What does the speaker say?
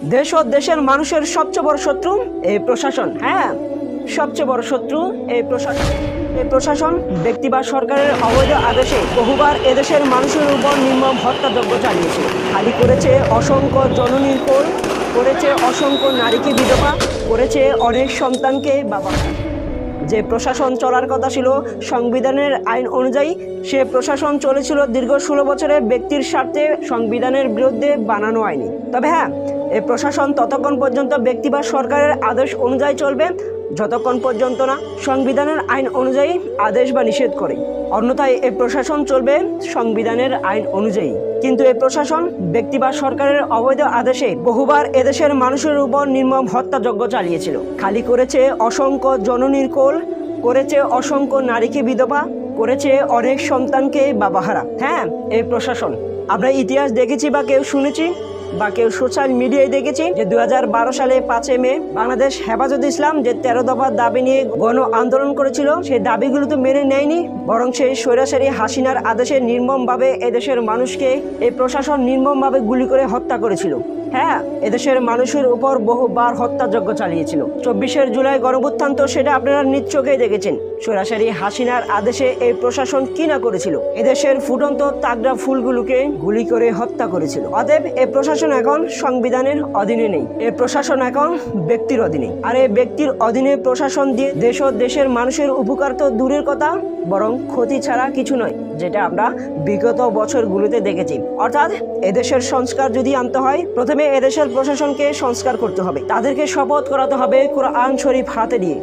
দেশ ও দেশের মানুষের সবচেয়ে বড় শত্রু এই প্রশাসন। হ্যাঁ, সবচেয়ে বড় শত্রু এই প্রশাসন। এই প্রশাসন ব্যক্তি বা সরকারের অবৈধ আদেশে বহুবার এদেশের মানুষের উপর নির্মম হত্যাযজ্ঞ চালিয়েছে। খালি করেছে অসংখ্য জননীর কোল, করেছে অসংখ্য নারীকে বিধবা, করেছে অনেক সন্তানকে বাবা। যে প্রশাসন চলার কথা ছিল সংবিধানের আইন অনুযায়ী, সে প্রশাসন চলেছিল দীর্ঘ 16 বছরে ব্যক্তির স্বার্থে সংবিধানের বিরুদ্ধে বানানো আইনি। তবে হ্যাঁ, এই প্রশাসন ততক্ষণ পর্যন্ত ব্যক্তি বা সরকারের আদেশ অনুযায়ী চলবে যতক্ষণ পর্যন্ত না সংবিধানের আইন অনুযায়ী আদেশ বা নিষেধ করে। অন্যথায় এই প্রশাসন চলবে সংবিধানের আইন অনুযায়ী। কিন্তু এই প্রশাসন ব্যক্তি বা সরকারের অবৈধ আদেশে বহুবার এদেশের মানুষের উপর নির্মম হত্যাযজ্ঞ চালিয়েছিল। খালি করেছে অসংখ্য জননীর কোল, করেছে অসংখ্য নারীকে বিধবা, করেছে অনেক সন্তানকে বাবাহারা। হ্যাঁ, এই প্রশাসন আমরা ইতিহাস দেখেছি বা কেউ শুনেছি বা কেউ সোশ্যাল মিডিয়ায় দেখেছি যে 2012 সালে 5 মে বাংলাদেশ হেফাজত ইসলাম যে 13 দফা দাবি নিয়ে গণ আন্দোলন করেছিল, সেই দাবিগুলো তো মেনে নেয়নি, বরং সেই স্বৈরাচারী হাসিনার আদেশে নির্মমভাবে এদেশের মানুষকে এই প্রশাসন নির্মমভাবে গুলি করে হত্যা করেছিল। হ্যাঁ, এদেশের মানুষের উপর বহুবার হত্যাযজ্ঞ চালিয়েছিল। 24 জুলাই গণঅভ্যুত্থান তো সেটা আপনারা নিজ চোখেই দেখেছেন। স্বৈরাচারী হাসিনার আদেশে এই প্রশাসন কি না করেছিল, এদেশের ফুটন্ত তাগড়া ফুলগুলোকে গুলি করে হত্যা করেছিল। অতএব এই প্রশাসন এখন সংবিধানের অধীনে নেই, এই প্রশাসন এখন ব্যক্তির অধীনে। আর এই ব্যক্তির অধীনে প্রশাসন দিয়ে দেশ ও দেশের মানুষের উপকার তো দূরের কথা, বরং ক্ষতি ছাড়া কিছু নয়, যেটা আমরা বিগত বছরগুলোতে দেখেছি। অর্থাৎ এদেশের সংস্কার যদি আনতে হয়, প্রথমে এদেশের প্রশাসনকে সংস্কার করতে হবে, তাদেরকে শপথ করাতে হবে কোরআন শরীফ হাতে দিয়ে।